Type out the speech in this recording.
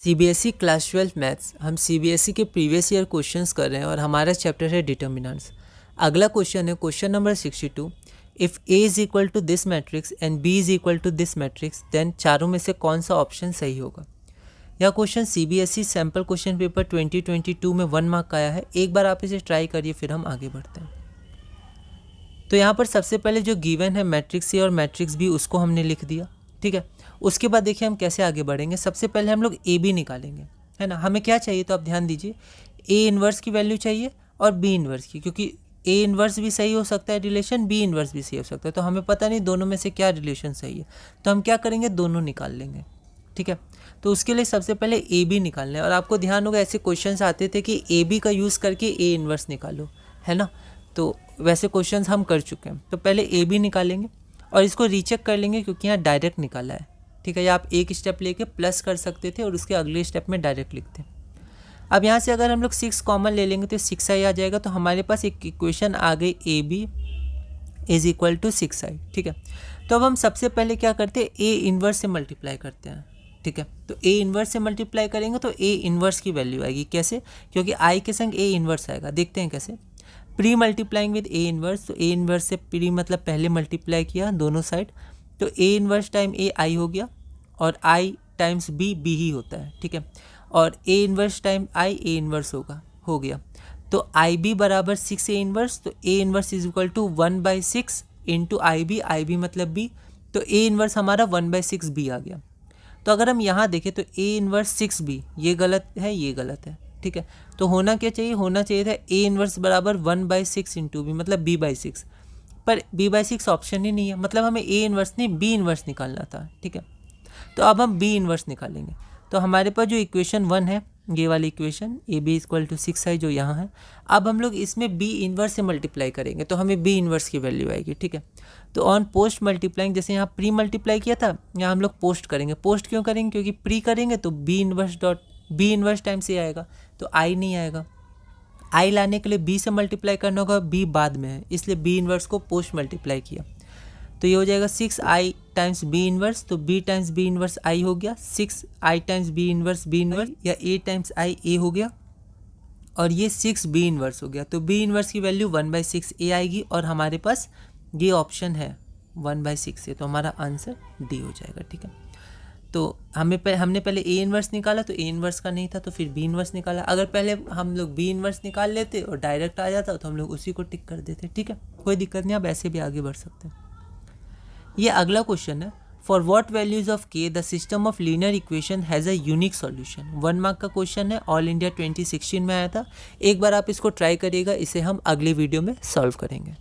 CBSE class 12 maths. हम CBSE के previous year questions कर रहे हैं और हमारा चैप्टर है डिटर्मिनेंट्स। अगला क्वेश्चन है question number 62। If A is equal to this matrix and B is equal to this matrix then चारों में से कौन सा ऑप्शन सही होगा। यह question CBSE sample question paper 2022 में 1 मार्क का आया है। एक बार आप इसे ट्राई करिए, फिर हम आगे बढ़ते हैं। तो यहाँ पर सबसे पहले जो गिवन है मैट्रिक्स ए और मैट्रिक्स बी, उसको हमने लिख दिया, ठीक है। उसके बाद देखिए हम कैसे आगे बढ़ेंगे। सबसे पहले हम लोग ए बी निकालेंगे, है ना। हमें क्या चाहिए, तो आप ध्यान दीजिए, ए इन्वर्स की वैल्यू चाहिए और बी इन्वर्स की, क्योंकि ए इन्वर्स भी सही हो सकता है रिलेशन, बी इन्वर्स भी सही हो सकता है। तो हमें पता नहीं दोनों में से क्या रिलेशन सही है, तो हम क्या करेंगे, दोनों निकाल लेंगे, ठीक है। तो उसके लिए सबसे पहले ए बी निकालना है। और आपको ध्यान होगा ऐसे क्वेश्चंस आते थे कि ए बी का यूज़ करके ए इन्वर्स निकालो, है ना। तो वैसे क्वेश्चंस हम कर चुके हैं। तो पहले ए बी निकालेंगे और इसको रीचेक कर लेंगे, क्योंकि यहाँ डायरेक्ट निकाला है, ठीक है। या आप एक स्टेप लेके प्लस कर सकते थे और उसके अगले स्टेप में डायरेक्ट लिखते हैं। अब यहाँ से अगर हम लोग 6 कॉमन ले लेंगे तो 6i आ जाएगा। तो हमारे पास एक इक्वेशन आ गई, A B is equal to 6i, ठीक है। तो अब हम सबसे पहले क्या करते हैं, ए इन्वर्स से मल्टीप्लाई करते हैं, ठीक है। तो ए इन्वर्स से मल्टीप्लाई करेंगे तो ए इन्वर्स की वैल्यू आएगी। कैसे, क्योंकि आई के संग ए इन्वर्स आएगा। देखते हैं कैसे। Pre multiplying with A inverse, तो ए इन्वर्स से प्री मतलब पहले मल्टीप्लाई किया दोनों साइड, तो ए इन्वर्स टाइम ए आई हो गया और आई टाइम्स बी बी ही होता है, ठीक है। और A inverse time I A inverse हो गया। तो आई बी बराबर 6 ए इन्वर्स, तो A inverse is equal to 1/6 into I B मतलब बी, तो ए इन्वर्स हमारा 1/6 बी आ गया। तो अगर हम यहाँ देखें तो ए इन्वर्स 6 बी, ये गलत है, ये गलत है, ठीक है। तो होना क्या चाहिए, होना चाहिए था ए इन्वर्स बराबर 1/6 इंटू बी मतलब b/6, पर b/6 ऑप्शन ही नहीं है, मतलब हमें ए इन्वर्स नहीं बी इन्वर्स निकालना था, ठीक है। तो अब हम बी इन्वर्स निकालेंगे। तो हमारे पास जो इक्वेशन 1 है, ये वाली equation A B equal to 6i जो यहाँ है, अब हम लोग इसमें बी इन्वर्स से मल्टीप्लाई करेंगे तो हमें बी इन्वर्स की वैल्यू आएगी, ठीक है। तो ऑन पोस्ट मल्टीप्लाइंग, जैसे यहाँ प्री मल्टीप्लाई किया था, यहाँ हम लोग पोस्ट करेंगे। पोस्ट क्यों करेंगे, क्योंकि प्री करेंगे तो बी इन्वर्स टाइम से आएगा, तो आई नहीं आएगा। आई लाने के लिए बी से मल्टीप्लाई करना होगा, बी बाद में है, इसलिए बी इन्वर्स को पोस्ट मल्टीप्लाई किया। तो ये हो जाएगा 6i टाइम्स बी इन्वर्स, तो b टाइम्स बी इन्वर्स आई हो गया, 6i टाइम्स बी इन्वर्स या a टाइम्स आई ए हो गया, और ये 6 बी इन्वर्स हो गया। तो बी इन्वर्स की वैल्यू 1/6 a आएगी और हमारे पास ये ऑप्शन है 1/6 a, तो हमारा आंसर डी हो जाएगा, ठीक है। तो हमने पहले ए इन्वर्स निकाला, तो ए इन्वर्स का नहीं था, तो फिर बी इन्वर्स निकाला। अगर पहले हम लोग बी इन्वर्स निकाल लेते और डायरेक्ट आ जाता तो हम लोग उसी को टिक कर देते, ठीक है। कोई दिक्कत नहीं, आप ऐसे भी आगे बढ़ सकते हैं। ये अगला क्वेश्चन है, फॉर व्हाट वैल्यूज ऑफ के the system of linear equation has a unique solution. 1 mark का क्वेश्चन है, ऑल इंडिया 2016 में आया था। एक बार आप इसको ट्राई करिएगा, इसे हम अगले वीडियो में सॉल्व करेंगे।